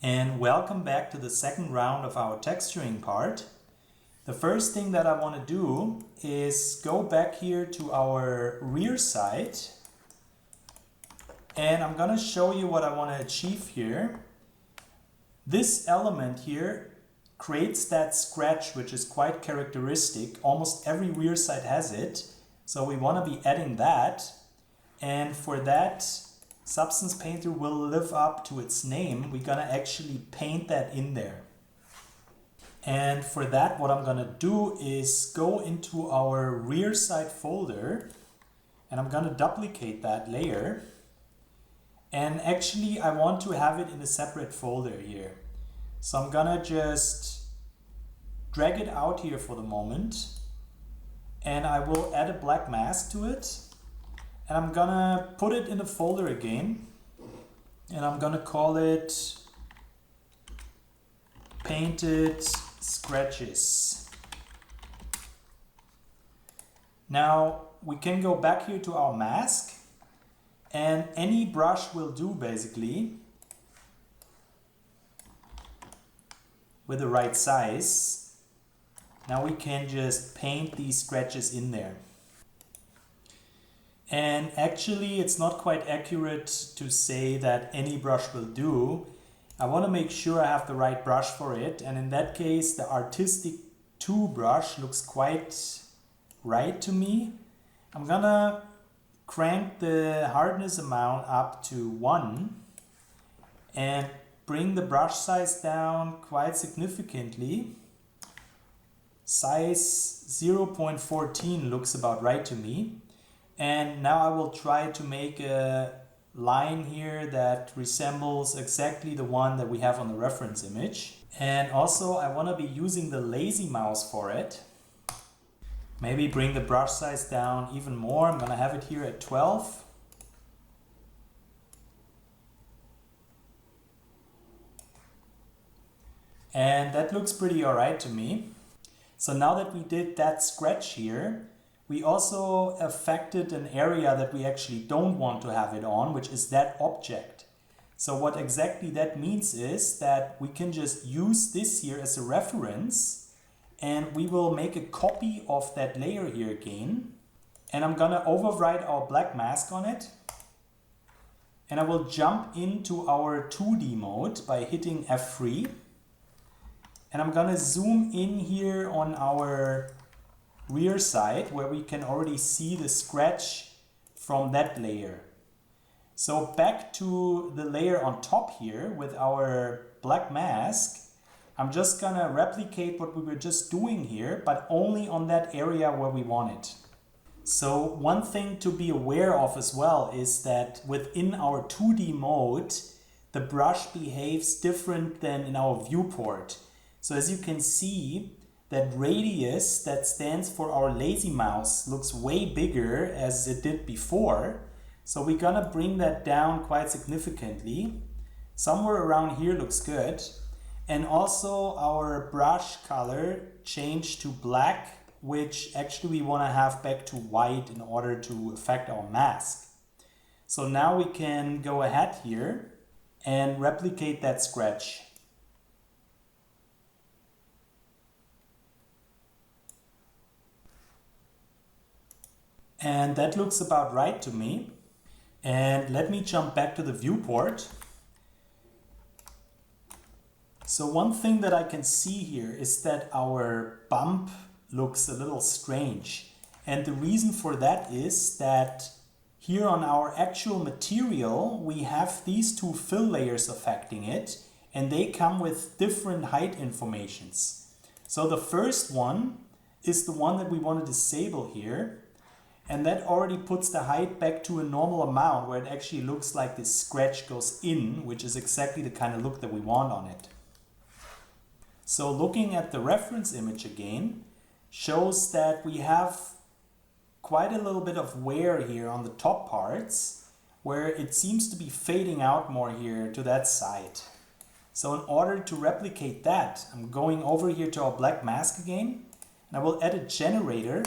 And welcome back to the second round of our texturing part. The first thing that I want to do is go back here to our rear side, and I'm going to show you what I want to achieve here. This element here creates that scratch, which is quite characteristic. Almost every rear side has it, so we want to be adding that. And for that, Substance Painter will live up to its name. We're gonna actually paint that in there. And for that, what I'm gonna do is go into our rear side folder, and I'm gonna duplicate that layer. And actually, I want to have it in a separate folder here. So I'm gonna just drag it out here for the moment, and I will add a black mask to it. And I'm gonna put it in a folder again, and I'm gonna call it Painted Scratches. Now we can go back here to our mask, and any brush will do basically with the right size. Now we can just paint these scratches in there. And actually, it's not quite accurate to say that any brush will do. I want to make sure I have the right brush for it. And in that case, the Artistic 2 brush looks quite right to me. I'm gonna crank the hardness amount up to 1 and bring the brush size down quite significantly. Size 0.14 looks about right to me. And now I will try to make a line here that resembles exactly the one that we have on the reference image. And also I want to be using the lazy mouse for it. Maybe bring the brush size down even more. I'm going to have it here at 12. And that looks pretty alright to me. So now that we did that scratch here, we also affected an area that we actually don't want to have it on, which is that object. So what exactly that means is that we can just use this here as a reference, and we will make a copy of that layer here again. And I'm gonna overwrite our black mask on it. And I will jump into our 2D mode by hitting F3. And I'm gonna zoom in here on our rear side where we can already see the scratch from that layer. So back to the layer on top here with our black mask, I'm just gonna replicate what we were just doing here, but only on that area where we want it. So one thing to be aware of as well is that within our 2D mode, the brush behaves different than in our viewport. So as you can see, that radius that stands for our lazy mouse looks way bigger as it did before. So we're gonna bring that down quite significantly. Somewhere around here looks good. And also our brush color changed to black, which actually we wanna have back to white in order to affect our mask. So now we can go ahead here and replicate that scratch. And that looks about right to me. And let me jump back to the viewport. So one thing that I can see here is that our bump looks a little strange. And the reason for that is that here on our actual material, we have these two fill layers affecting it, and they come with different height informations. So the first one is the one that we want to disable here. And that already puts the height back to a normal amount where it actually looks like this scratch goes in, which is exactly the kind of look that we want on it. So looking at the reference image again, shows that we have quite a little bit of wear here on the top parts, where it seems to be fading out more here to that side. So in order to replicate that, I'm going over here to our black mask again, and I will add a generator.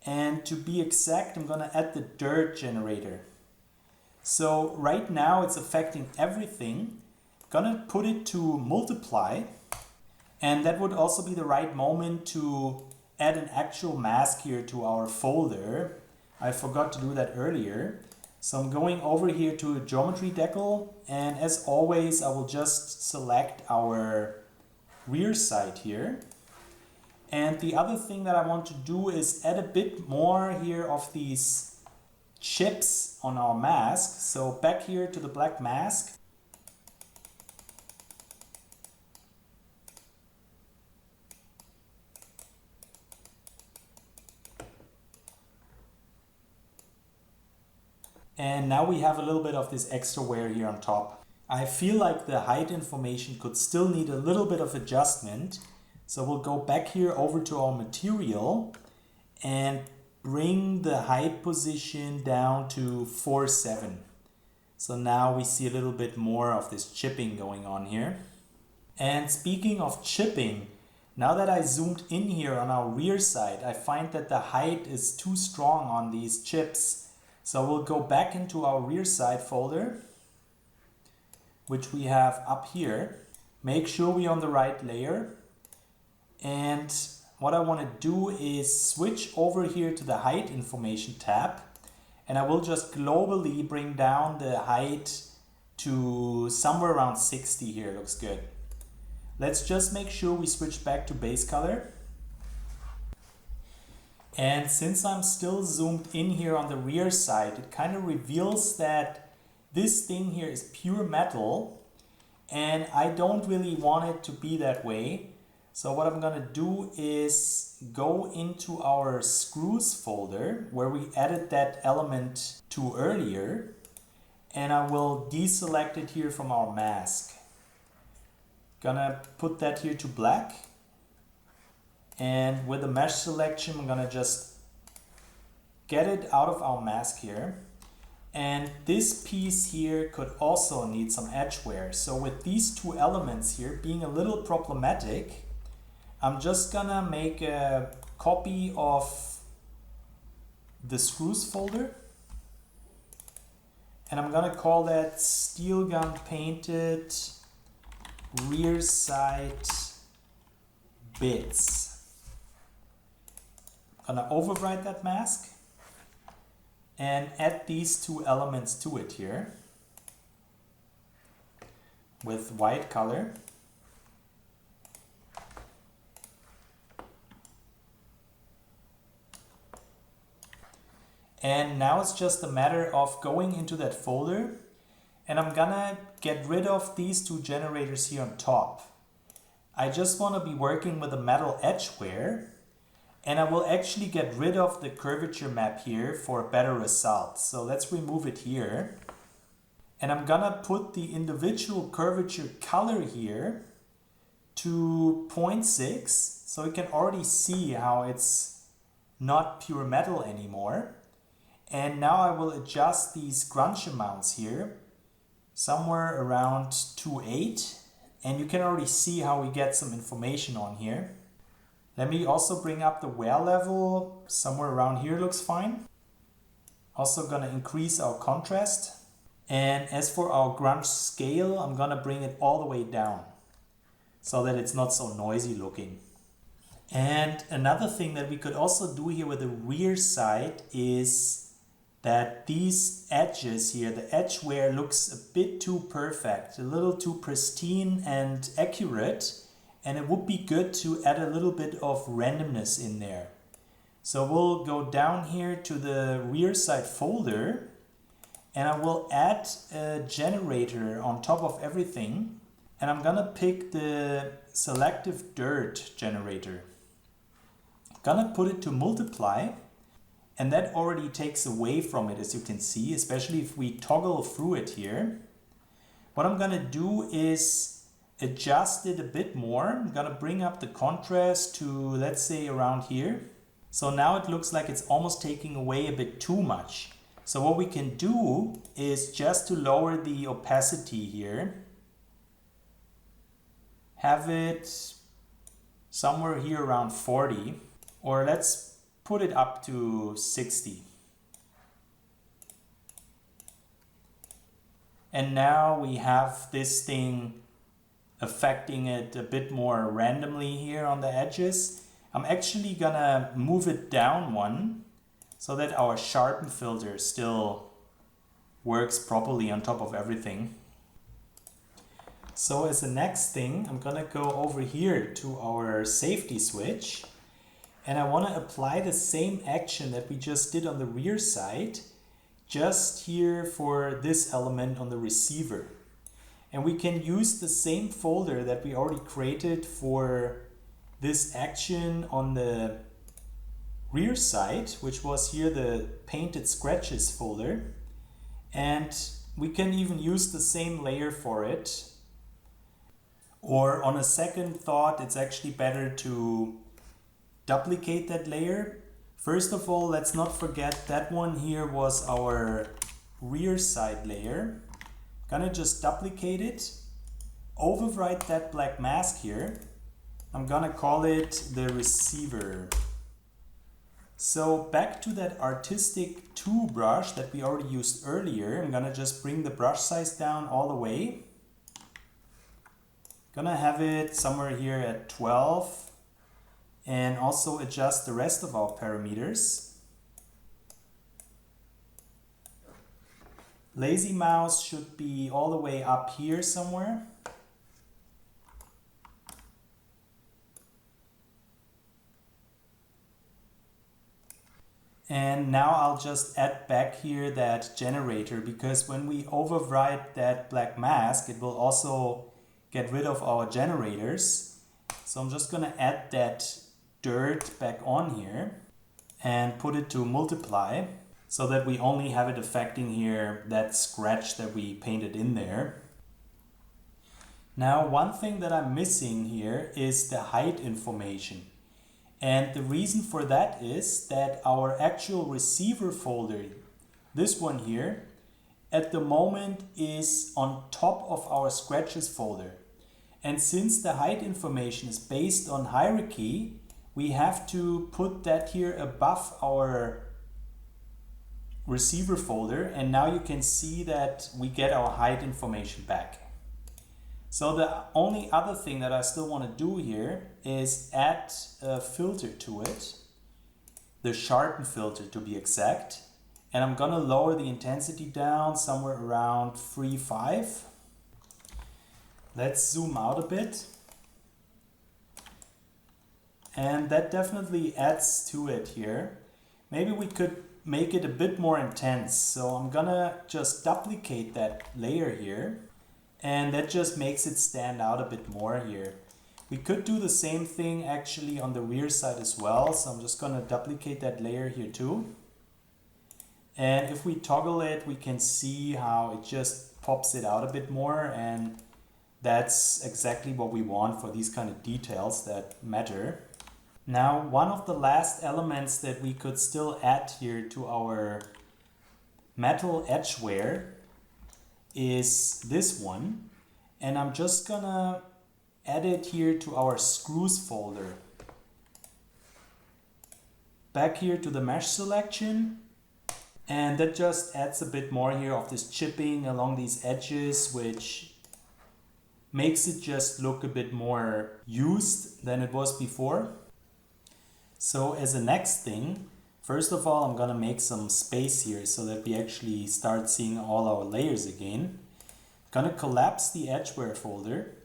And to be exact, I'm gonna add the dirt generator. So right now it's affecting everything, Gonna put it to multiply, and that would also be the right moment to add an actual mask here to our folder. I forgot to do that earlier. So I'm going over here to geometry decal, and as always I will just select our rear sight here. And the other thing that I want to do is add a bit more here of these chips on our mask. So back here to the black mask. And now we have a little bit of this extra wear here on top. I feel like the height information could still need a little bit of adjustment. So we'll go back here over to our material and bring the height position down to 4.7. So now we see a little bit more of this chipping going on here. And speaking of chipping, now that I zoomed in here on our rear side, I find that the height is too strong on these chips. So we'll go back into our rear side folder, which we have up here. Make sure we're on the right layer. And what I want to do is switch over here to the height information tab. And I will just globally bring down the height to somewhere around 60 here. Looks good. Let's just make sure we switch back to base color. And since I'm still zoomed in here on the rear side, it kind of reveals that this thing here is pure metal, and I don't really want it to be that way. So what I'm gonna do is go into our screws folder where we added that element to earlier, and I will deselect it here from our mask. Gonna put that here to black. And with the mesh selection, I'm gonna just get it out of our mask here. And this piece here could also need some edge wear. So with these two elements here being a little problematic, I'm just gonna make a copy of the screws folder. And I'm gonna call that steel gun painted rear side bits. Gonna overwrite that mask and add these two elements to it here with white color. And now it's just a matter of going into that folder, and I'm gonna get rid of these two generators here on top. I just want to be working with a metal edge wear. And I will actually get rid of the curvature map here for a better result. So let's remove it here. And I'm gonna put the individual curvature color here to 0.6. So you can already see how it's not pure metal anymore. And now I will adjust these grunge amounts here somewhere around 2.8. And you can already see how we get some information on here. Let me also bring up the wear level. Somewhere around here looks fine. Also gonna increase our contrast. And as for our grunge scale, I'm gonna bring it all the way down so that it's not so noisy looking. And another thing that we could also do here with the rear side is that these edges here, the edge wear looks a bit too perfect, a little too pristine and accurate. And it would be good to add a little bit of randomness in there. So we'll go down here to the rear side folder, and I will add a generator on top of everything. And I'm gonna pick the selective dirt generator. Gonna put it to multiply, and that already takes away from it, as you can see, especially if we toggle through it here. What I'm gonna do is adjust it a bit more. I'm gonna bring up the contrast to, let's say, around here. So now it looks like it's almost taking away a bit too much. So what we can do is just to lower the opacity here, have it somewhere here around 40, or let's put it up to 60. And now we have this thing affecting it a bit more randomly here on the edges. I'm actually gonna move it down one so that our sharpen filter still works properly on top of everything. So as the next thing, I'm gonna go over here to our safety switch, and I wanna apply the same action that we just did on the rear side, just here for this element on the receiver. And we can use the same folder that we already created for this action on the rear side, which was here the painted scratches folder. And we can even use the same layer for it. Or on a second thought, it's actually better to duplicate that layer. First of all, let's not forget that one here was our rear side layer. Gonna just duplicate it, overwrite that black mask here. I'm gonna call it the receiver. So back to that artistic 2 brush that we already used earlier, I'm gonna just bring the brush size down all the way. Gonna have it somewhere here at 12 and also adjust the rest of our parameters. Lazy mouse should be all the way up here somewhere. And now I'll just add back here that generator, because when we overwrite that black mask, it will also get rid of our generators. So I'm just gonna add that dirt back on here and put it to multiply, so that we only have it affecting here that scratch that we painted in there. Now, one thing that I'm missing here is the height information. And the reason for that is that our actual receiver folder, this one here, at the moment is on top of our scratches folder. And since the height information is based on hierarchy, we have to put that here above our receiver folder, and now you can see that we get our height information back. So the only other thing that I still want to do here is add a filter to it, the sharpen filter to be exact, and I'm gonna lower the intensity down somewhere around 3.5. Let's zoom out a bit. And that definitely adds to it here. Maybe we could make it a bit more intense. So I'm gonna just duplicate that layer here, and that just makes it stand out a bit more here. We could do the same thing actually on the rear side as well. So I'm just gonna duplicate that layer here too. And if we toggle it, we can see how it just pops it out a bit more, and that's exactly what we want for these kind of details that matter. Now, one of the last elements that we could still add here to our metal edgeware is this one. And I'm just gonna add it here to our screws folder. Back here to the mesh selection. And that just adds a bit more here of this chipping along these edges, which makes it just look a bit more used than it was before. So as a next thing, first of all, I'm gonna make some space here so that we actually start seeing all our layers again. Gonna collapse the edgeware folder,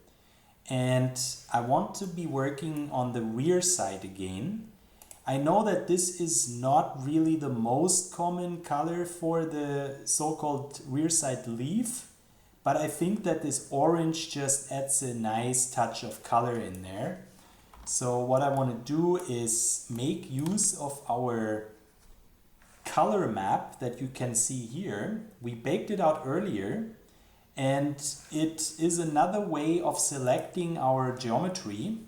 and I want to be working on the rear side again. I know that this is not really the most common color for the so-called rear side leaf, but I think that this orange just adds a nice touch of color in there. So what I want to do is make use of our color map that you can see here. We baked it out earlier, and it is another way of selecting our geometry.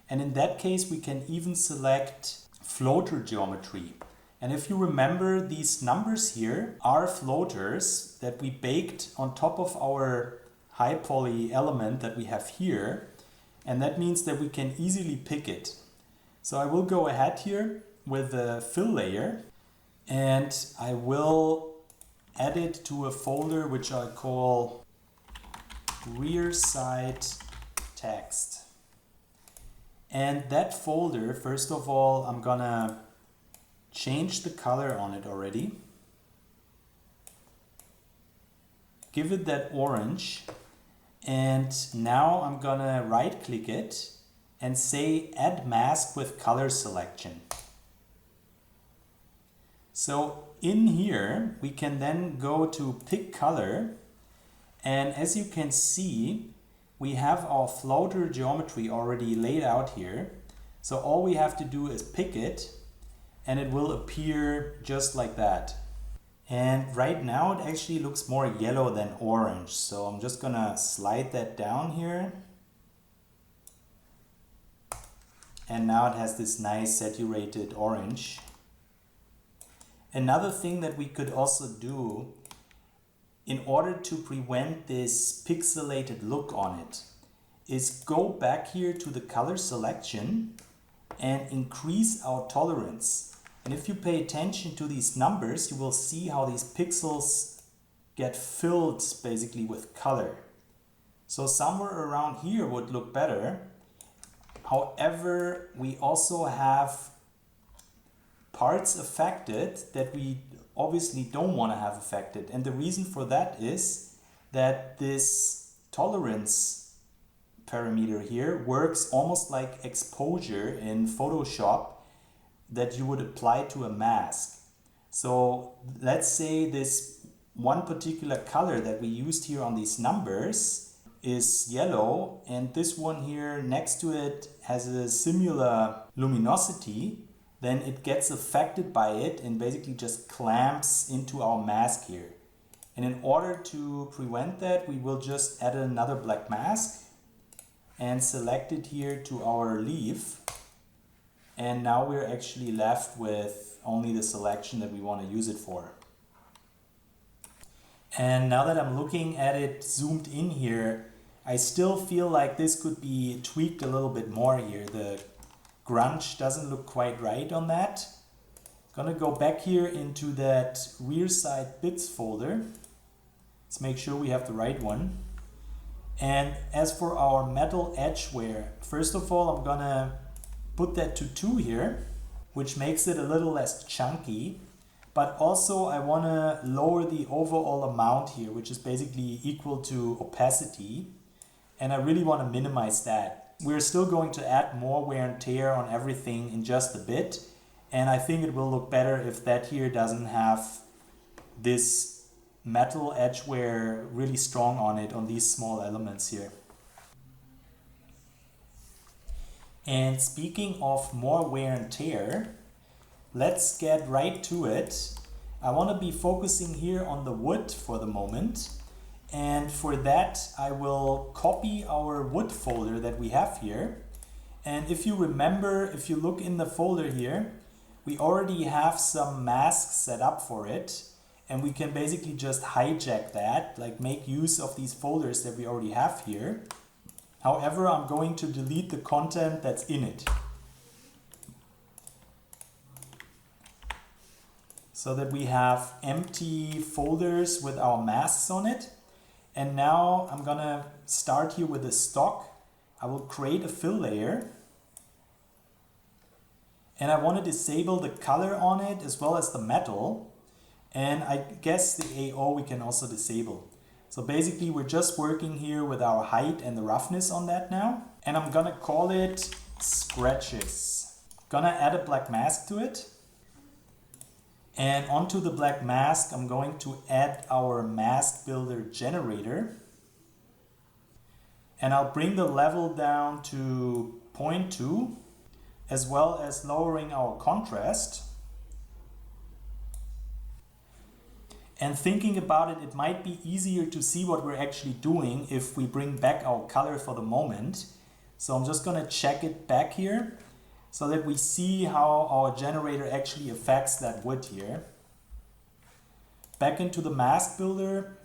And in that case, we can even select floater geometry. And if you remember, these numbers here are floaters that we baked on top of our high poly element that we have here. And that means that we can easily pick it. So I will go ahead here with the fill layer, and I will add it to a folder which I call rear side text. And that folder, first of all, I'm gonna change the color on it already. Give it that orange. And now I'm gonna right click it and say add mask with color selection. So in here, we can then go to pick color. And as you can see, we have our floater geometry already laid out here. So all we have to do is pick it and it will appear just like that. And right now it actually looks more yellow than orange. So I'm just gonna slide that down here. And now it has this nice saturated orange. Another thing that we could also do in order to prevent this pixelated look on it is go back here to the color selection and increase our tolerance. And if you pay attention to these numbers, you will see how these pixels get filled basically with color. So somewhere around here would look better. However, we also have parts affected that we obviously don't want to have affected. And the reason for that is that this tolerance parameter here works almost like exposure in Photoshop that you would apply to a mask. So let's say this one particular color that we used here on these numbers is yellow, and this one here next to it has a similar luminosity. Then it gets affected by it and basically just clamps into our mask here. And in order to prevent that, we will just add another black mask and select it here to our leaf. And now we're actually left with only the selection that we want to use it for. And now that I'm looking at it zoomed in here, I still feel like this could be tweaked a little bit more here. The grunge doesn't look quite right on that. Gonna go back here into that rear side bits folder. Let's make sure we have the right one. And as for our metal edge wear, first of all, I'm gonna put that to 2 here, which makes it a little less chunky. But also I wanna lower the overall amount here, which is basically equal to opacity. And I really wanna minimize that. We're still going to add more wear and tear on everything in just a bit. And I think it will look better if that here doesn't have this metal edge wear really strong on it on these small elements here. And speaking of more wear and tear, let's get right to it. I want to be focusing here on the wood for the moment. And for that, I will copy our wood folder that we have here. And if you remember, if you look in the folder here, we already have some masks set up for it. And we can basically just hijack that, like make use of these folders that we already have here. However, I'm going to delete the content that's in it, so that we have empty folders with our masks on it. And now I'm gonna start here with a stock. I will create a fill layer. And I want to disable the color on it as well as the metal. And I guess the AO we can also disable. So basically we're just working here with our height and the roughness on that now. And I'm gonna call it scratches. Gonna add a black mask to it. And onto the black mask, I'm going to add our mask builder generator. And I'll bring the level down to 0.2, as well as lowering our contrast. And thinking about it, it might be easier to see what we're actually doing if we bring back our color for the moment. So I'm just gonna check it back here, so that we see how our generator actually affects that wood here. Back into the mask builder,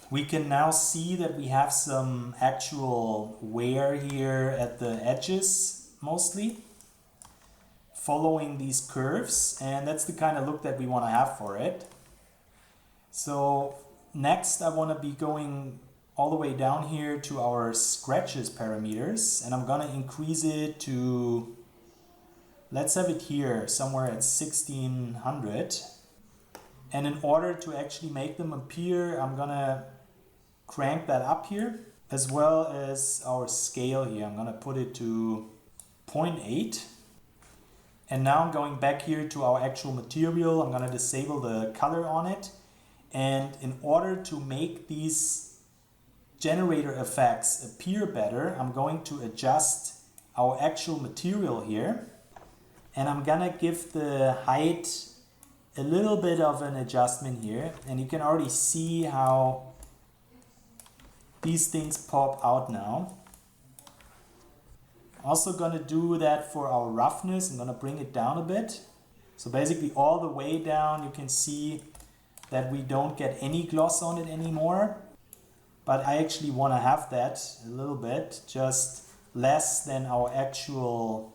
we can now see that we have some actual wear here at the edges mostly, following these curves, and that's the kind of look that we want to have for it. So next I want to be going all the way down here to our scratches parameters, and I'm gonna increase it to, let's have it here somewhere at 1600. And in order to actually make them appear, I'm gonna crank that up here, as well as our scale here. I'm gonna put it to 0.8. And now I'm going back here to our actual material. I'm gonna disable the color on it. And in order to make these generator effects appear better, I'm going to adjust our actual material here. And I'm gonna give the height a little bit of an adjustment here. And you can already see how these things pop out now. Also gonna do that for our roughness. I'm gonna bring it down a bit. So basically all the way down, you can see that we don't get any gloss on it anymore. But I actually wanna have that a little bit, just less than our actual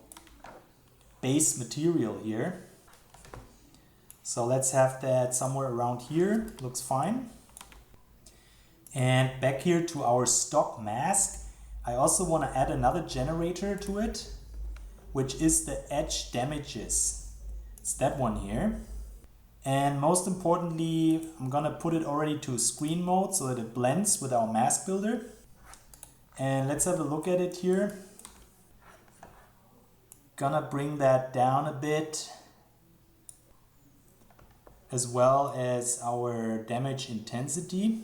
base material here. So let's have that somewhere around here, looks fine. And back here to our stock mask, I also want to add another generator to it, which is the edge damages. It's that one here. And most importantly, I'm gonna put it already to screen mode so that it blends with our mask builder. And let's have a look at it here. Gonna bring that down a bit, as well as our damage intensity.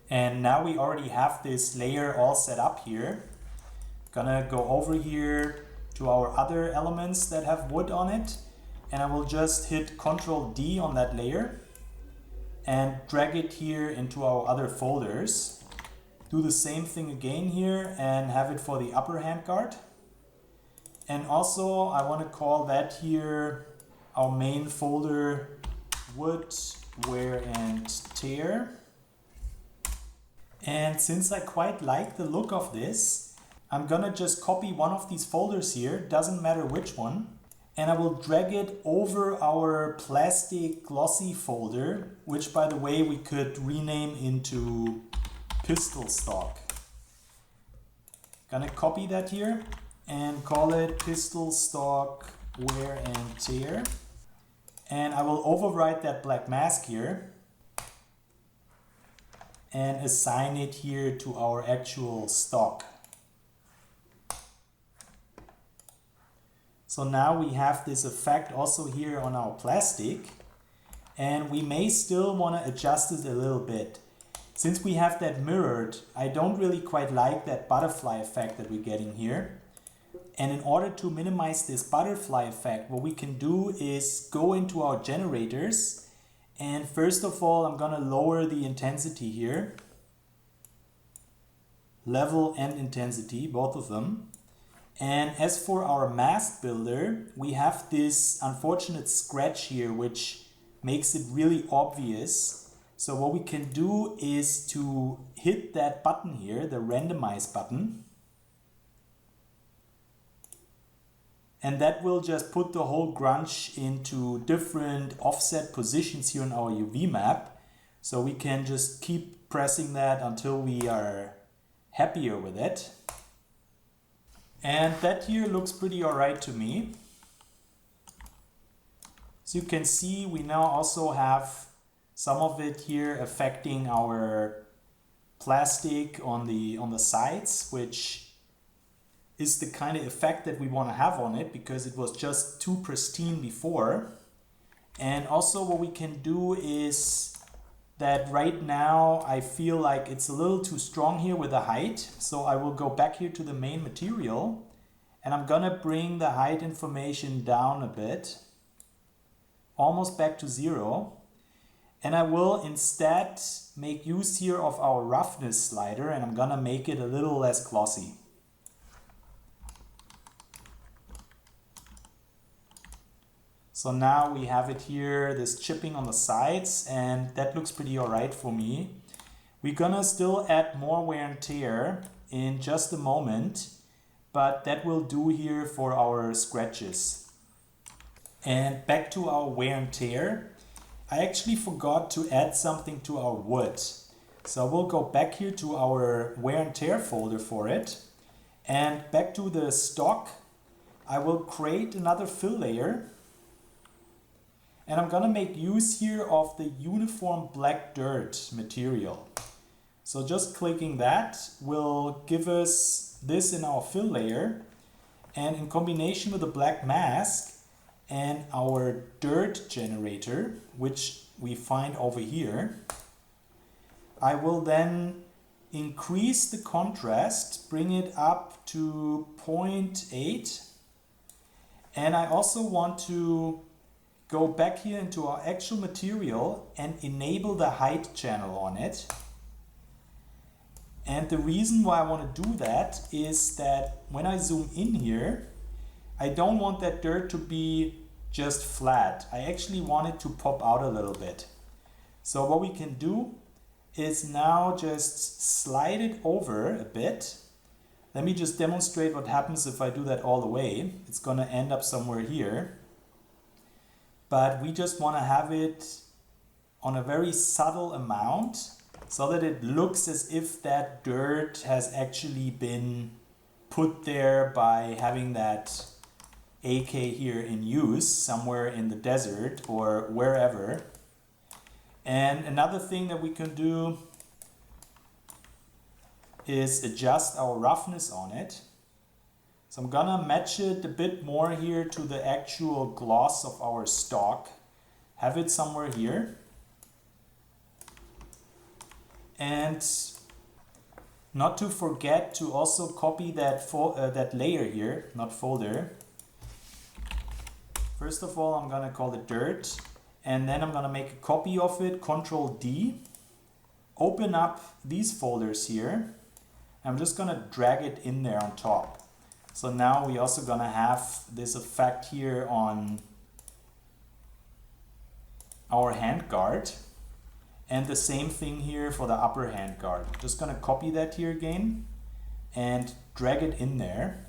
And now we already have this layer all set up here. Gonna go over here to our other elements that have wood on it, and I will just hit Ctrl D on that layer and drag it here into our other folders. Do the same thing again here and have it for the upper handguard. And also I want to call that here our main folder, wood, wear and tear. And since I quite like the look of this, I'm gonna just copy one of these folders here, doesn't matter which one, and I will drag it over our plastic glossy folder, which by the way we could rename into pistol stock. Gonna copy that here and call it pistol stock wear and tear. And I will overwrite that black mask here and assign it here to our actual stock. So now we have this effect also here on our plastic, and we may still want to adjust it a little bit. Since we have that mirrored, I don't really quite like that butterfly effect that we're getting here. And in order to minimize this butterfly effect, what we can do is go into our generators, and first of all I'm gonna lower the intensity here. Level and intensity, both of them. And as for our mask builder, we have this unfortunate scratch here which makes it really obvious. So what we can do is to hit that button here, the randomize button. And that will just put the whole grunge into different offset positions here on our UV map. So we can just keep pressing that until we are happier with it. And that here looks pretty alright to me. So you can see we now also have some of it here affecting our plastic on the sides, which is the kind of effect that we want to have on it because it was just too pristine before. And also what we can do is that right now I feel like it's a little too strong here with the height. So I will go back here to the main material and I'm gonna bring the height information down a bit, almost back to 0. And I will instead make use here of our roughness slider and I'm gonna make it a little less glossy. So now we have it here, this chipping on the sides, and that looks pretty alright for me. We're gonna still add more wear and tear in just a moment, but that will do here for our scratches. And back to our wear and tear. I actually forgot to add something to our wood. So we'll go back here to our wear and tear folder for it. And back to the stock, I will create another fill layer. And I'm gonna make use here of the uniform black dirt material. So just clicking that will give us this in our fill layer. And in combination with the black mask and our dirt generator, which we find over here, I will then increase the contrast, bring it up to 0.8. And I also want to go back here into our actual material and enable the height channel on it. And the reason why I want to do that is that when I zoom in here, I don't want that dirt to be just flat. I actually want it to pop out a little bit. So what we can do is now just slide it over a bit. Let me just demonstrate what happens if I do that all the way. It's going to end up somewhere here. But we just want to have it on a very subtle amount so that it looks as if that dirt has actually been put there by having that AK here in use somewhere in the desert or wherever. And another thing that we can do is adjust our roughness on it. So I'm gonna match it a bit more here to the actual gloss of our stock. Have it somewhere here. And not to forget to also copy that layer here, not folder. First of all, I'm gonna call it dirt, and then I'm gonna make a copy of it, Control D. Open up these folders here. I'm just gonna drag it in there on top. So now we're also gonna have this effect here on our handguard. And the same thing here for the upper handguard. Just gonna copy that here again and drag it in there.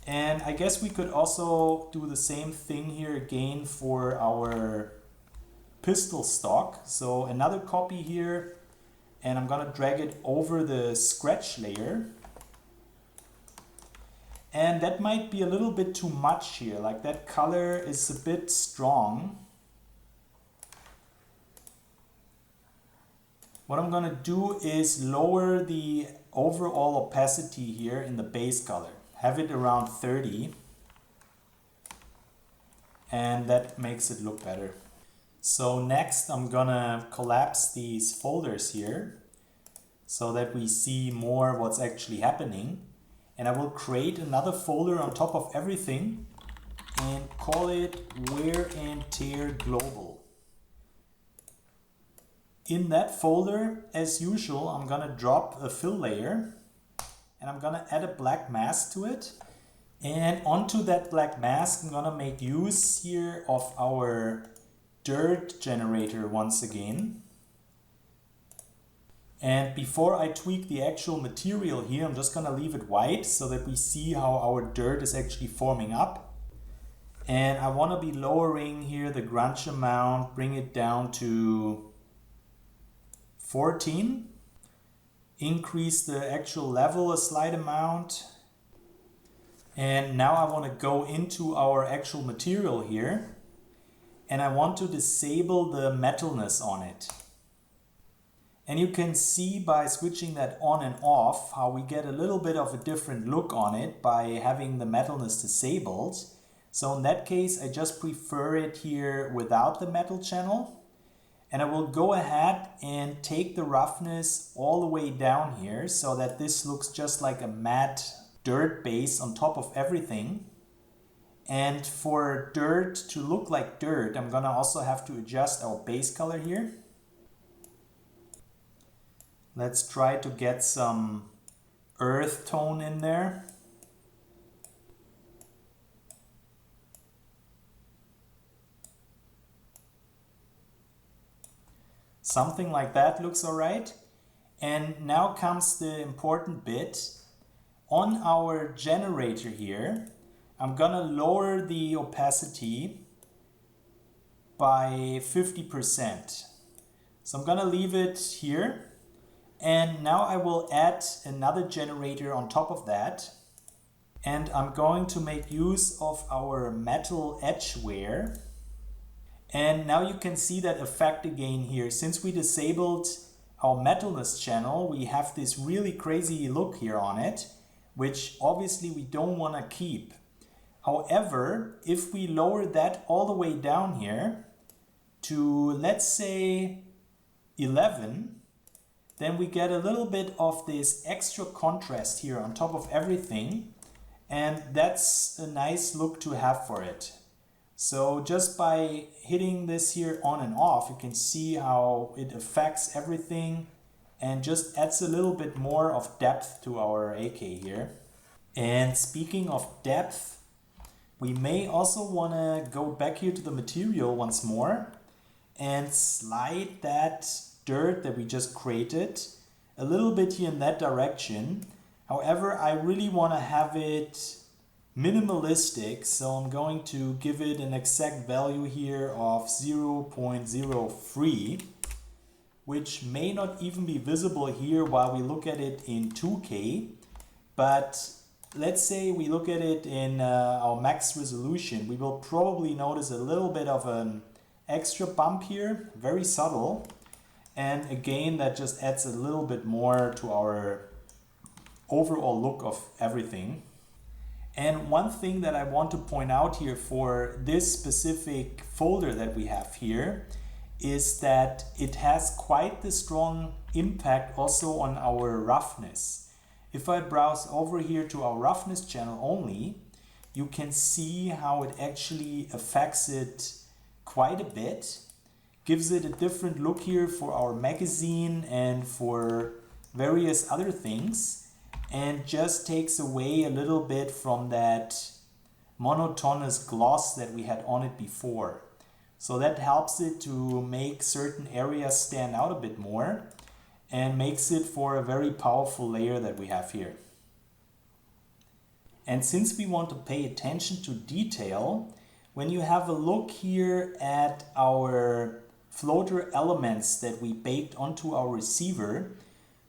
And I guess we could also do the same thing here again for our pistol stock. So another copy here, and I'm gonna drag it over the scratch layer. And that might be a little bit too much here, like that color is a bit strong. What I'm gonna do is lower the overall opacity here in the base color. Have it around 30. And that makes it look better. So next I'm gonna collapse these folders here so that we see more what's actually happening. And I will create another folder on top of everything and call it Wear and Tear Global. In that folder, as usual, I'm gonna drop a fill layer and I'm gonna add a black mask to it. And onto that black mask, I'm gonna make use here of our dirt generator once again. And before I tweak the actual material here, I'm just gonna leave it white so that we see how our dirt is actually forming up. And I wanna be lowering here the grunge amount, bring it down to 14. Increase the actual level a slight amount. And now I want to go into our actual material here. And I want to disable the metalness on it. And you can see by switching that on and off how we get a little bit of a different look on it by having the metalness disabled. So in that case, I just prefer it here without the metal channel. And I will go ahead and take the roughness all the way down here so that this looks just like a matte dirt base on top of everything. And for dirt to look like dirt, I'm gonna also have to adjust our base color here. Let's try to get some earth tone in there. Something like that looks all right. And now comes the important bit. On our generator here, I'm gonna lower the opacity by 50%. So I'm gonna leave it here. And now I will add another generator on top of that. And I'm going to make use of our metal edge wear. And now you can see that effect again here. Since we disabled our metalness channel, we have this really crazy look here on it, which obviously we don't want to keep. However, if we lower that all the way down here to, let's say, 11, then we get a little bit of this extra contrast here on top of everything. And that's a nice look to have for it. So just by hitting this here on and off, you can see how it affects everything and just adds a little bit more of depth to our AK here. And speaking of depth, we may also want to go back here to the material once more and slide that dirt that we just created a little bit here in that direction. However, I really want to have it minimalistic, so I'm going to give it an exact value here of 0.03, which may not even be visible here while we look at it in 2K, but let's say we look at it in our max resolution, we will probably notice a little bit of an extra bump here, very subtle, and again that just adds a little bit more to our overall look of everything. And one thing that I want to point out here for this specific folder that we have here is that it has quite the strong impact also on our roughness. If I browse over here to our roughness channel only, you can see how it actually affects it quite a bit, gives it a different look here for our magazine and for various other things, and just takes away a little bit from that monotonous gloss that we had on it before. So that helps it to make certain areas stand out a bit more and makes it for a very powerful layer that we have here. And since we want to pay attention to detail, when you have a look here at our floater elements that we baked onto our receiver,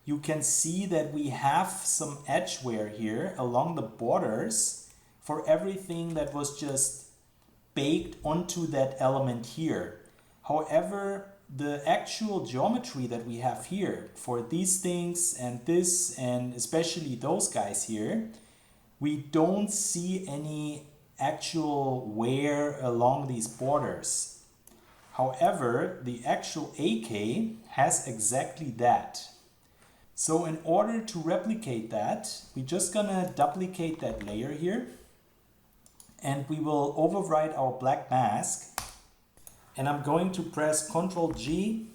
you can see that we have some edge wear here along the borders for everything that was just baked onto that element here. However, the actual geometry that we have here for these things and this, and especially those guys here, we don't see any actual wear along these borders. However, the actual AK has exactly that. So in order to replicate that, we're just gonna duplicate that layer here, and we will overwrite our black mask, and I'm going to press Ctrl G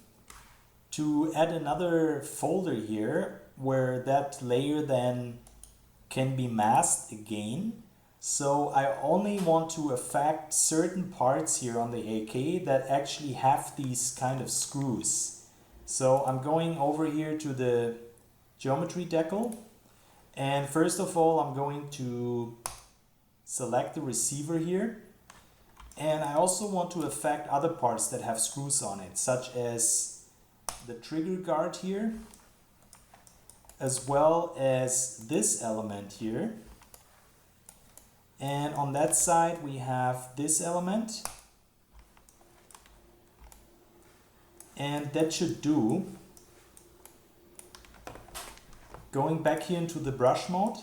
to add another folder here where that layer then can be masked again. So I only want to affect certain parts here on the AK that actually have these kind of screws. So I'm going over here to the geometry decal, and first of all I'm going to select the receiver here, and I also want to affect other parts that have screws on it, such as the trigger guard here, as well as this element here, and on that side we have this element, and that should do. Going back here into the brush mode,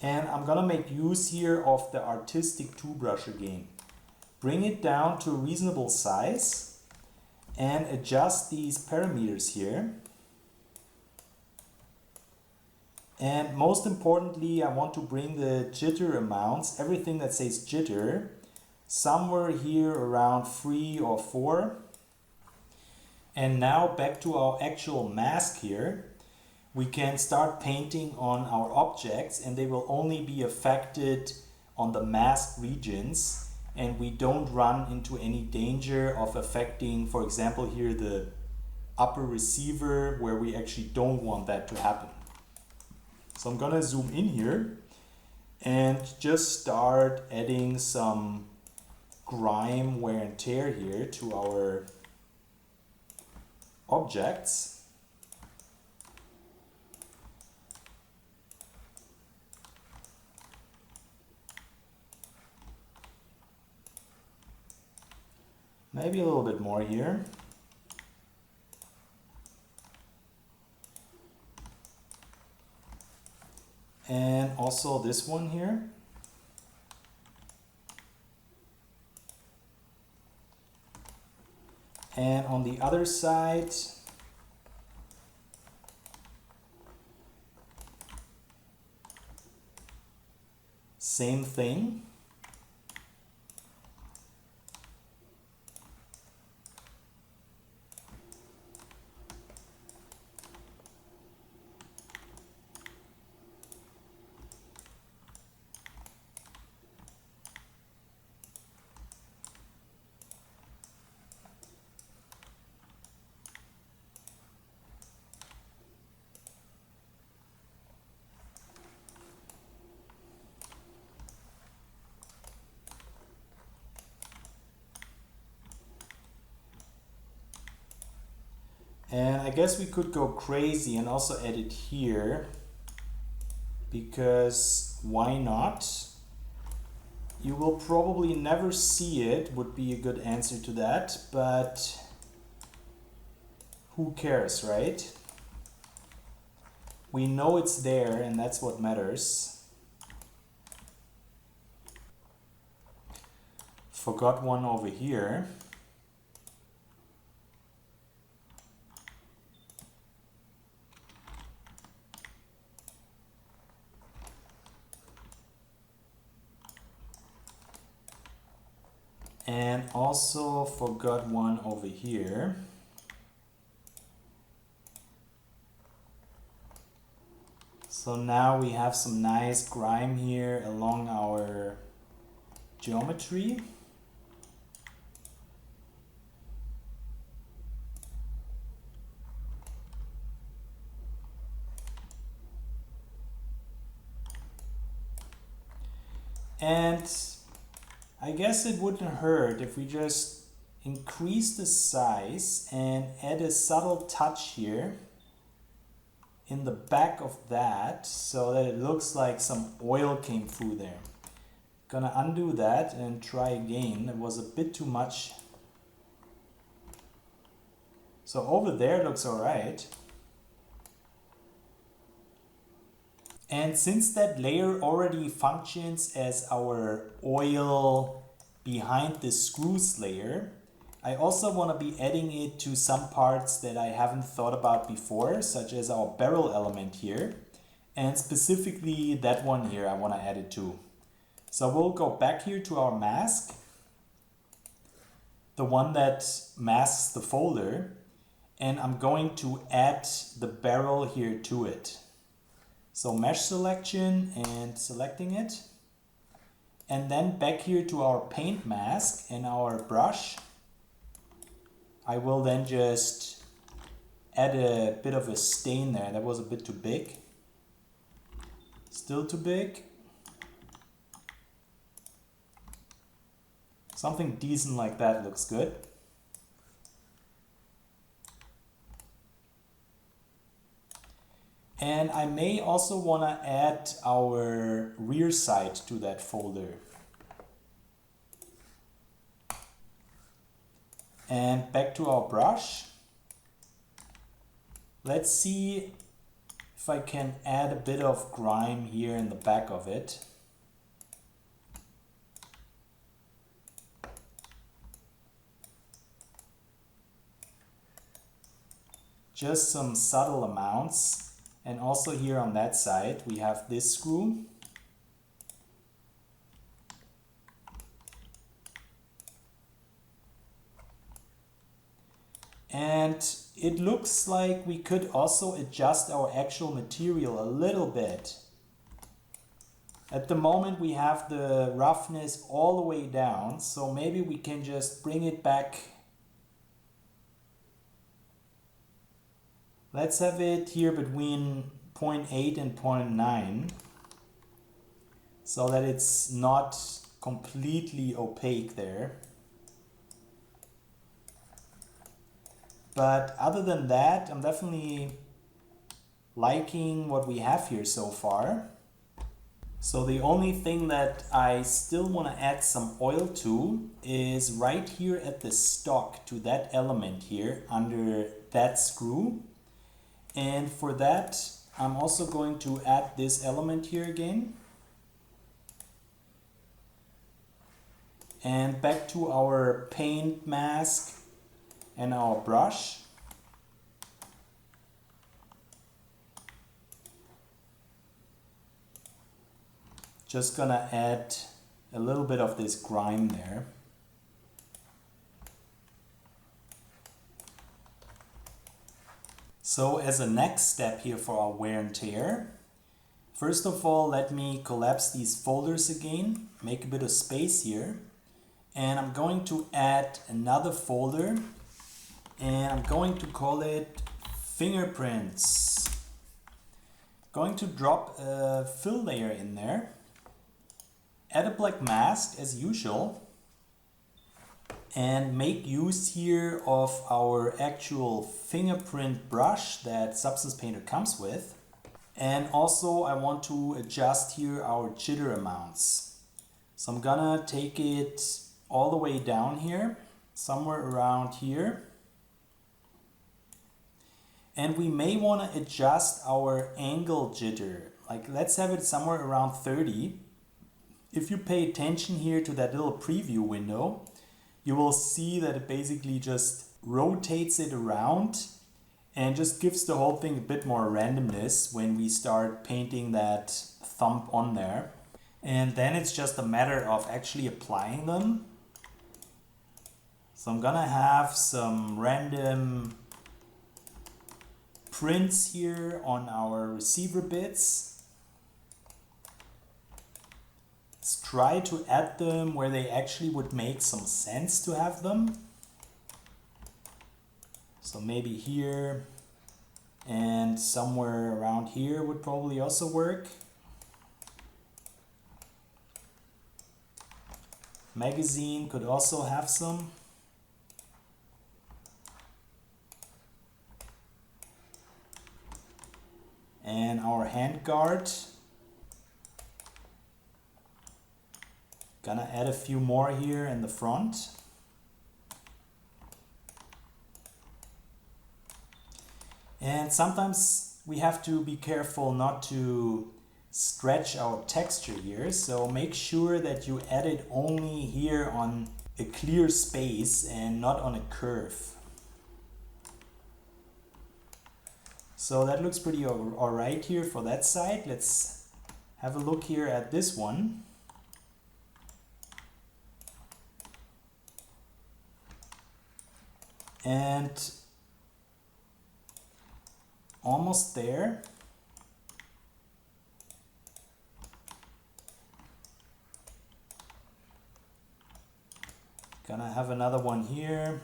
and I'm gonna make use here of the artistic 2 brush again. Bring it down to a reasonable size and adjust these parameters here. And most importantly, I want to bring the jitter amounts, everything that says jitter, somewhere here around 3 or 4. And now back to our actual mask here. We can start painting on our objects, and they will only be affected on the masked regions, and we don't run into any danger of affecting, for example here, the upper receiver, where we actually don't want that to happen. So I'm gonna zoom in here and just start adding some grime, wear and tear here to our objects. Maybe a little bit more here. And also this one here. And on the other side, same thing. And I guess we could go crazy and also add it here, because why not? You will probably never see it, would be a good answer to that, but who cares, right? We know it's there and that's what matters. Forgot one over here. And also forgot one over here. So now we have some nice grime here along our geometry. And I guess it wouldn't hurt if we just increase the size and add a subtle touch here in the back of that so that it looks like some oil came through there. Gonna undo that and try again. It was a bit too much. So over there it looks alright. And since that layer already functions as our oil behind the screws layer, I also want to be adding it to some parts that I haven't thought about before, such as our barrel element here. And specifically that one here I want to add it to. So we'll go back here to our mask, the one that masks the folder, and I'm going to add the barrel here to it. So mesh selection and selecting it. And then back here to our paint mask and our brush. I will then just add a bit of a stain there. That was a bit too big. Still too big. Something decent like that looks good. And I may also want to add our rear side to that folder. And back to our brush. Let's see if I can add a bit of grime here in the back of it. Just some subtle amounts. And also here on that side, we have this screw. And it looks like we could also adjust our actual material a little bit. At the moment we have the roughness all the way down, so maybe we can just bring it back. Let's have it here between 0.8 and 0.9 so that it's not completely opaque there. But other than that, I'm definitely liking what we have here so far. So the only thing that I still want to add some oil to is right here at the stock, to that element here under that screw. And for that, I'm also going to add this element here again. And back to our paint mask and our brush. Just gonna add a little bit of this grime there. So as a next step here for our wear and tear, first of all, let me collapse these folders again, make a bit of space here. And I'm going to add another folder, and I'm going to call it fingerprints. Going to drop a fill layer in there, add a black mask as usual, and make use here of our actual fingerprint brush that Substance Painter comes with. And also I want to adjust here our jitter amounts. So I'm gonna take it all the way down here, somewhere around here. And we may want to adjust our angle jitter. Like, let's have it somewhere around 30. If you pay attention here to that little preview window, you will see that it basically just rotates it around and just gives the whole thing a bit more randomness when we start painting that thumb on there. And then it's just a matter of actually applying them. So I'm gonna have some random prints here on our receiver bits. Let's try to add them where they actually would make some sense to have them. So maybe here and somewhere around here would probably also work. Magazine could also have some. And our hand guard. Gonna add a few more here in the front. And sometimes we have to be careful not to stretch our texture here. So make sure that you add it only here on a clear space and not on a curve. So that looks pretty all right here for that side. Let's have a look here at this one. And almost there. Gonna have another one here.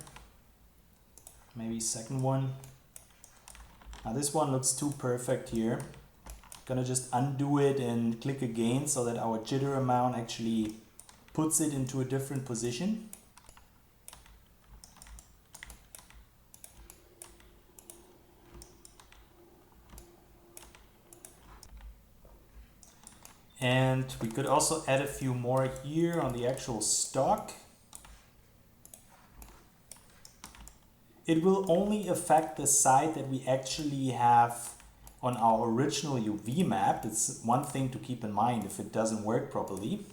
Maybe second one. Now this one looks too perfect here. Gonna just undo it and click again so that our jitter amount actually puts it into a different position. And we could also add a few more here on the actual stock. It will only affect the side that we actually have on our original UV map. It's one thing to keep in mind if it doesn't work properly.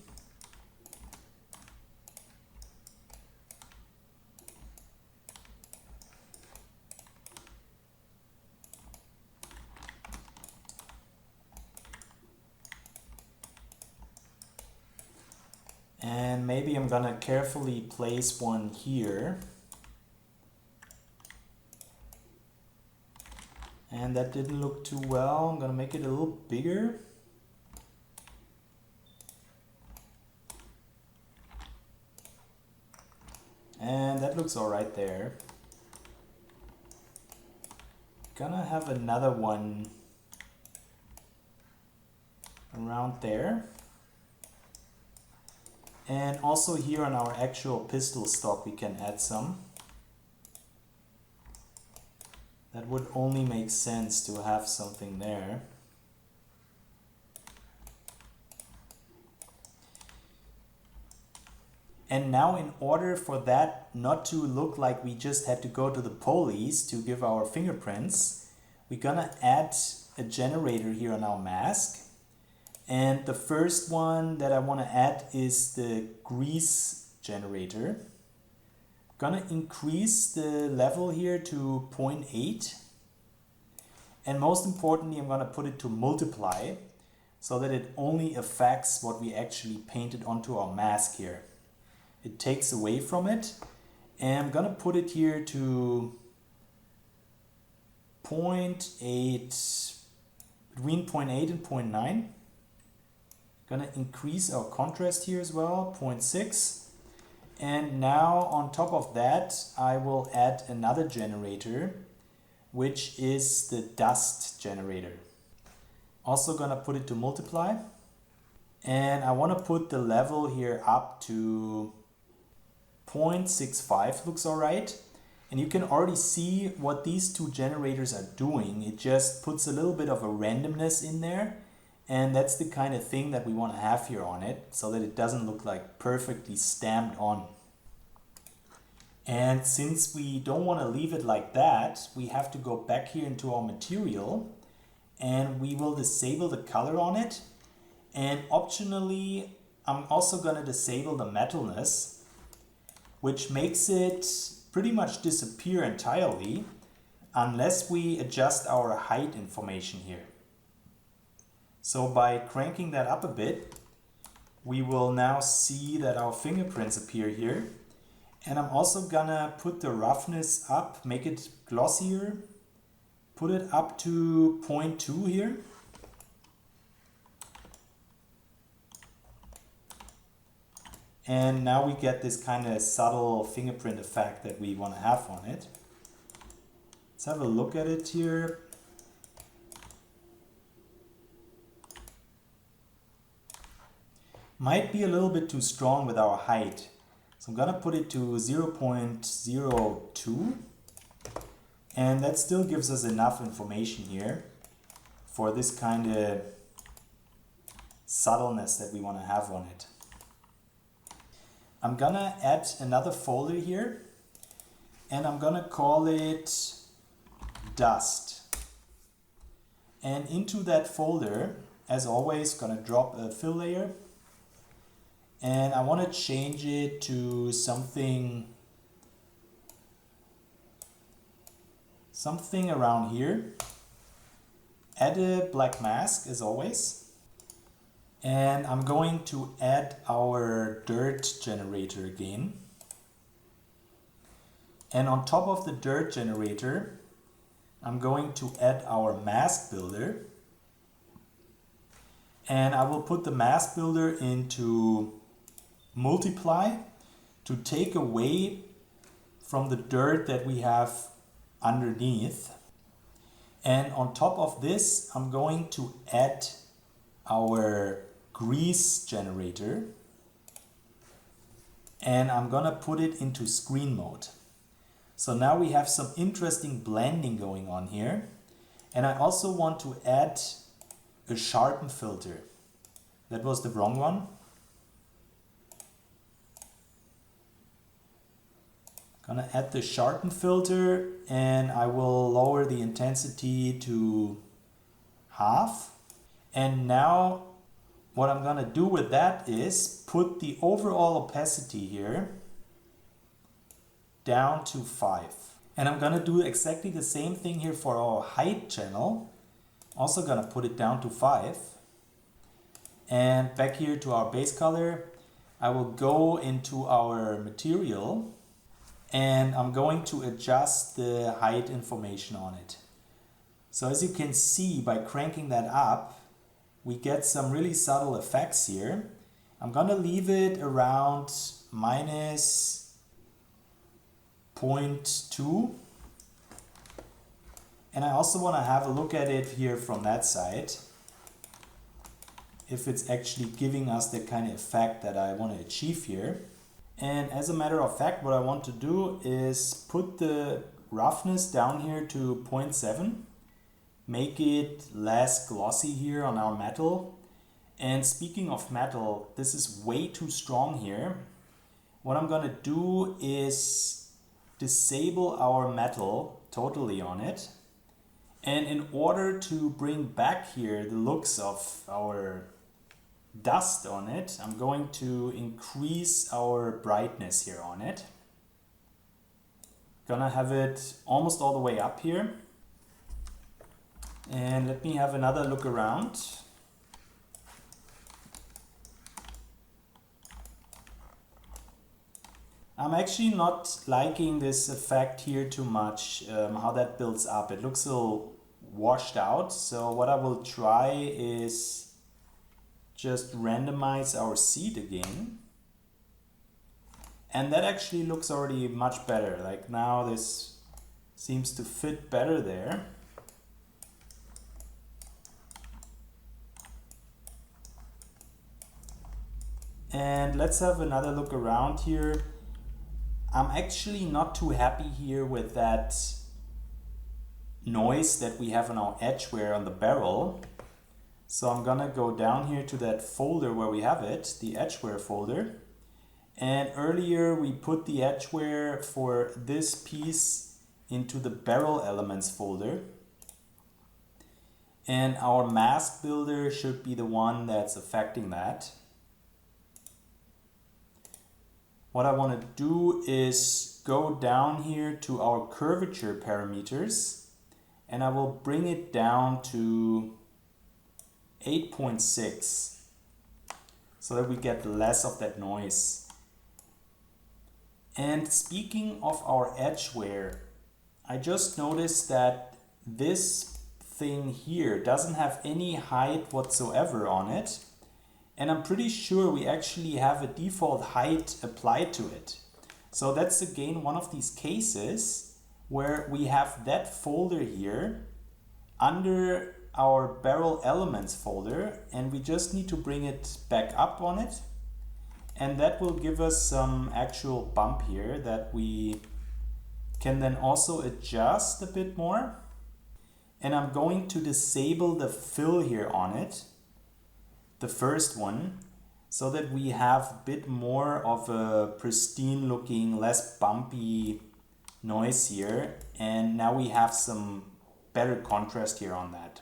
And maybe I'm gonna carefully place one here. And that didn't look too well. I'm gonna make it a little bigger. And that looks all right there. Gonna have another one around there. And also here on our actual pistol stock we can add some. That would only make sense to have something there. And now in order for that not to look like we just had to go to the police to give our fingerprints, we're gonna add a generator here on our mask. And the first one that I want to add is the grease generator. Gonna increase the level here to 0.8. And most importantly, I'm gonna put it to multiply so that it only affects what we actually painted onto our mask here. It takes away from it. And I'm gonna put it here to 0.8, between 0.8 and 0.9. Gonna increase our contrast here as well, 0.6. And now on top of that, I will add another generator, which is the dust generator. Also gonna put it to multiply. And I wanna put the level here up to 0.65, looks all right. And you can already see what these two generators are doing. It just puts a little bit of a randomness in there. And that's the kind of thing that we want to have here on it, so that it doesn't look like perfectly stamped on. And since we don't want to leave it like that, we have to go back here into our material and we will disable the color on it. And optionally, I'm also going to disable the metalness, which makes it pretty much disappear entirely unless we adjust our height information here. So by cranking that up a bit, we will now see that our fingerprints appear here. And I'm also gonna put the roughness up, make it glossier, put it up to 0.2 here. And now we get this kind of subtle fingerprint effect that we want to have on it. Let's have a look at it here. Might be a little bit too strong with our height. So I'm gonna put it to 0.02. And that still gives us enough information here for this kind of subtleness that we want to have on it. I'm gonna add another folder here and I'm gonna call it dust. And into that folder, as always, gonna drop a fill layer. And I want to change it to something around here. Add a black mask as always. And I'm going to add our dirt generator again. And on top of the dirt generator, I'm going to add our mask builder. And I will put the mask builder into multiply to take away from the dirt that we have underneath. And on top of this, I'm going to add our grease generator. And I'm gonna put it into screen mode. So now we have some interesting blending going on here. And I also want to add a sharpen filter. That was the wrong one. Gonna add the sharpen filter and I will lower the intensity to half. And now what I'm gonna do with that is put the overall opacity here down to 5. And I'm gonna do exactly the same thing here for our height channel. Also gonna put it down to 5. And back here to our base color, I will go into our material and I'm going to adjust the height information on it. So as you can see, by cranking that up, we get some really subtle effects here. I'm gonna leave it around minus 0.2. And I also want to have a look at it here from that side. if it's actually giving us the kind of effect that I want to achieve here. And as a matter of fact, what I want to do is put the roughness down here to 0.7, make it less glossy here on our metal. And speaking of metal, this is way too strong here. What I'm gonna do is disable our metal totally on it. And in order to bring back here the looks of our dust on it, I'm going to increase our brightness here on it. Gonna have it almost all the way up here. And let me have another look around. I'm actually not liking this effect here too much, how that builds up. It looks a little washed out. So what I will try is just randomize our seed again. And that actually looks already much better. Like now this seems to fit better there. And let's have another look around here. I'm actually not too happy here with that noise that we have on our edgeware on the barrel. So I'm gonna go down here to that folder where we have it, the edgeware folder. And earlier we put the edgeware for this piece into the barrel elements folder. And our mask builder should be the one that's affecting that. What I want to do is go down here to our curvature parameters and I will bring it down to 8.6 so that we get less of that noise. And speaking of our edgeware, I just noticed that this thing here doesn't have any height whatsoever on it. And I'm pretty sure we actually have a default height applied to it. So that's again one of these cases where we have that folder here under our barrel elements folder and we just need to bring it back up on it. And that will give us some actual bump here that we can then also adjust a bit more. And I'm going to disable the fill here on it, the first one, so that we have a bit more of a pristine looking, less bumpy noise here. And now we have some better contrast here on that.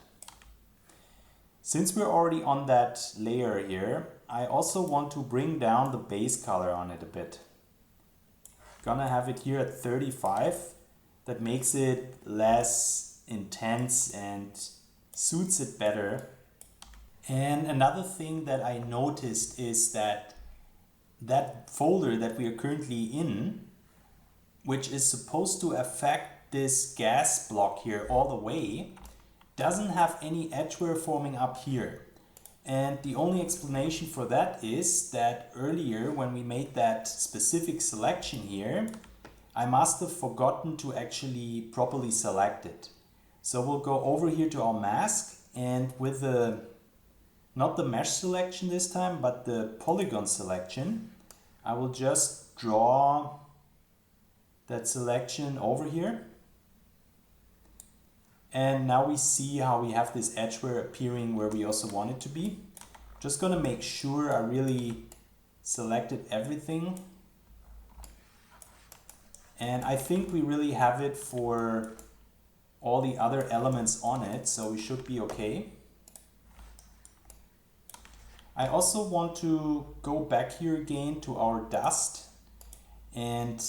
Since we're already on that layer here, I also want to bring down the base color on it a bit. Gonna have it here at 35. That makes it less intense and suits it better. And another thing that I noticed is that that folder that we are currently in, which is supposed to affect this gas block here all the way, doesn't have any edgeware forming up here. And the only explanation for that is that earlier when we made that specific selection here, I must have forgotten to actually properly select it. So we'll go over here to our mask and with the, not the mesh selection this time, but the polygon selection, I will just draw that selection over here. And now we see how we have this edgeware appearing where we also want it to be. Just gonna make sure I really selected everything. And I think we really have it for all the other elements on it, so we should be okay. I also want to go back here again to our dust and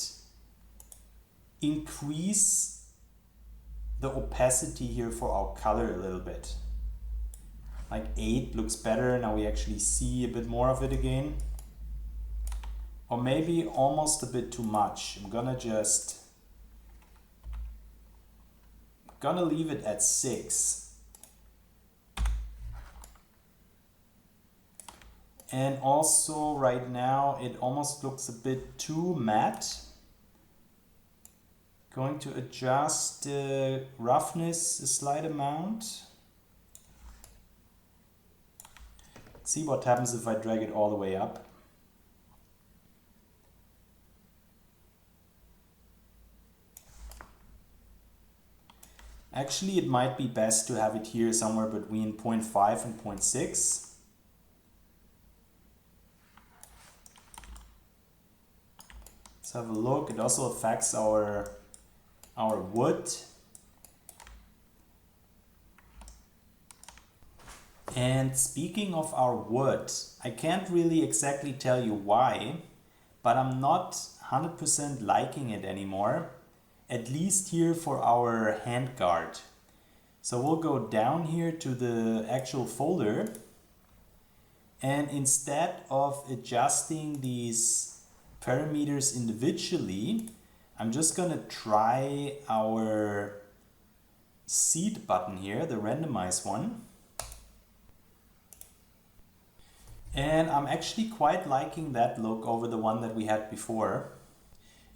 increase the opacity here for our color a little bit. Like 8 looks better, now we actually see a bit more of it again. Or maybe almost a bit too much. I'm gonna leave it at 6. And also right now it almost looks a bit too matte. Going to adjust the roughness a slight amount. see what happens if I drag it all the way up. Actually, it might be best to have it here somewhere between 0.5 and 0.6. Let's have a look. It also affects our wood. And speaking of our wood, I can't really exactly tell you why, but I'm not 100% liking it anymore, at least here for our handguard. So we'll go down here to the actual folder, and instead of adjusting these parameters individually, I'm just gonna try our seed button here, the randomize one. And I'm actually quite liking that look over the one that we had before.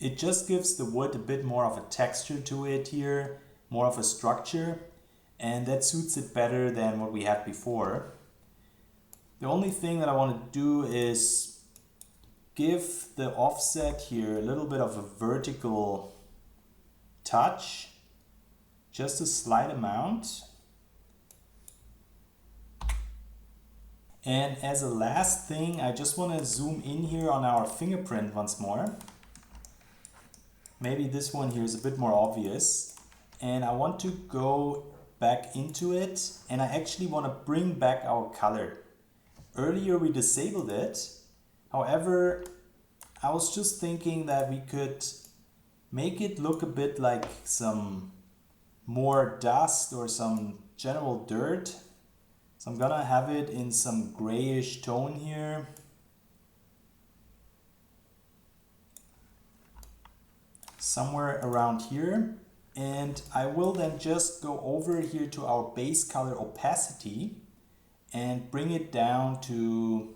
It just gives the wood a bit more of a texture to it here, more of a structure, and that suits it better than what we had before. The only thing that I want to do is give the offset here a little bit of a vertical touch, just a slight amount. And as a last thing, I just want to zoom in here on our fingerprint once more. Maybe this one here is a bit more obvious. And I want to go back into it, and I actually want to bring back our color. Earlier we disabled it. However, I was just thinking that we could make it look a bit like some more dust or some general dirt. So I'm gonna have it in some grayish tone here. Somewhere around here. And I will then just go over here to our base color opacity and bring it down to,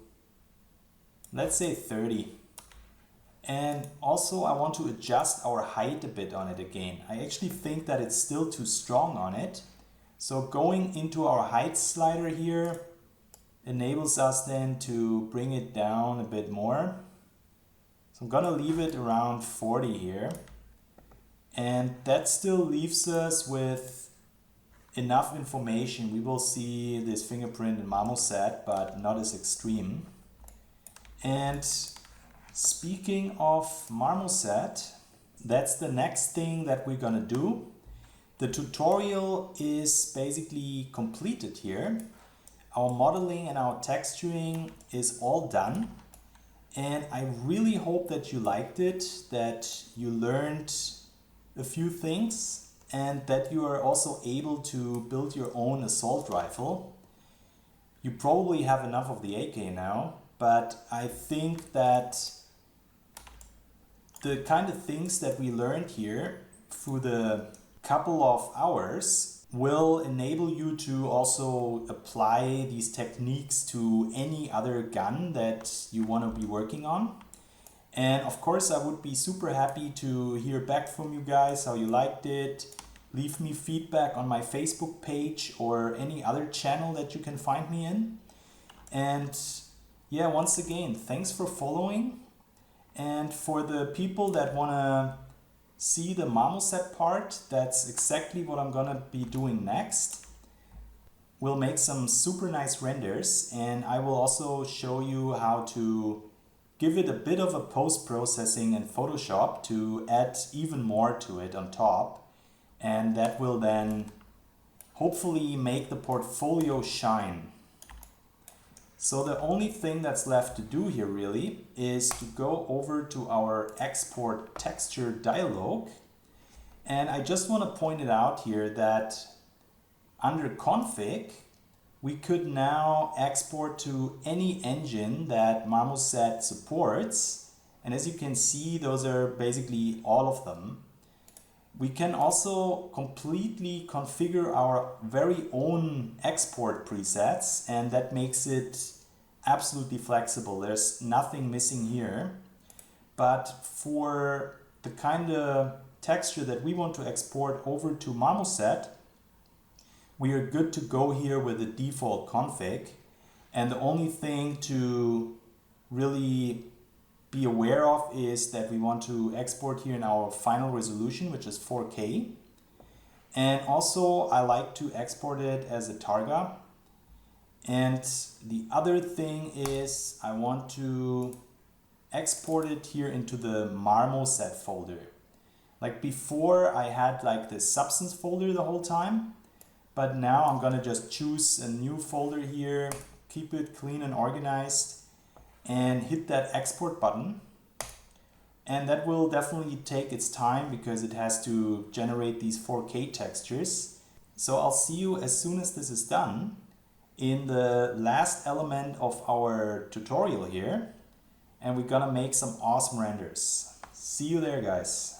let's say 30. And also I want to adjust our height a bit on it again. I actually think that it's still too strong on it. So going into our height slider here enables us then to bring it down a bit more. So I'm gonna leave it around 40 here. And that still leaves us with enough information. We will see this fingerprint in Marmoset, but not as extreme. And speaking of Marmoset, that's the next thing that we're gonna do. The tutorial is basically completed here. Our modeling and our texturing is all done. And I really hope that you liked it, that you learned a few things, and that you are also able to build your own assault rifle. You probably have enough of the AK now, but I think that the kind of things that we learned here through the couple of hours will enable you to also apply these techniques to any other gun that you want to be working on. And of course, I would be super happy to hear back from you guys, how you liked it. Leave me feedback on my Facebook page or any other channel that you can find me in. And yeah, once again, thanks for following. And for the people that want to see the Marmoset part, that's exactly what I'm gonna be doing next. We'll make some super nice renders, and I will also show you how to give it a bit of a post-processing in Photoshop to add even more to it on top. And that will then hopefully make the portfolio shine. So the only thing that's left to do here really is to go over to our export texture dialog. And I just want to point it out here that under config, we could now export to any engine that Marmoset supports. And as you can see, those are basically all of them. We can also completely configure our very own export presets, and that makes it absolutely flexible. There's nothing missing here. But for the kind of texture that we want to export over to Marmoset, we are good to go here with the default config. And the only thing to really be aware of is that we want to export here in our final resolution, which is 4K. And also I like to export it as a targa. And the other thing is I want to export it here into the marmoset folder. Like before I had like the substance folder the whole time, but now I'm gonna just choose a new folder here, keep it clean and organized, and hit that export button. And that will definitely take its time because it has to generate these 4K textures. So I'll see you as soon as this is done in the last element of our tutorial here. And we're gonna make some awesome renders. See you there, guys.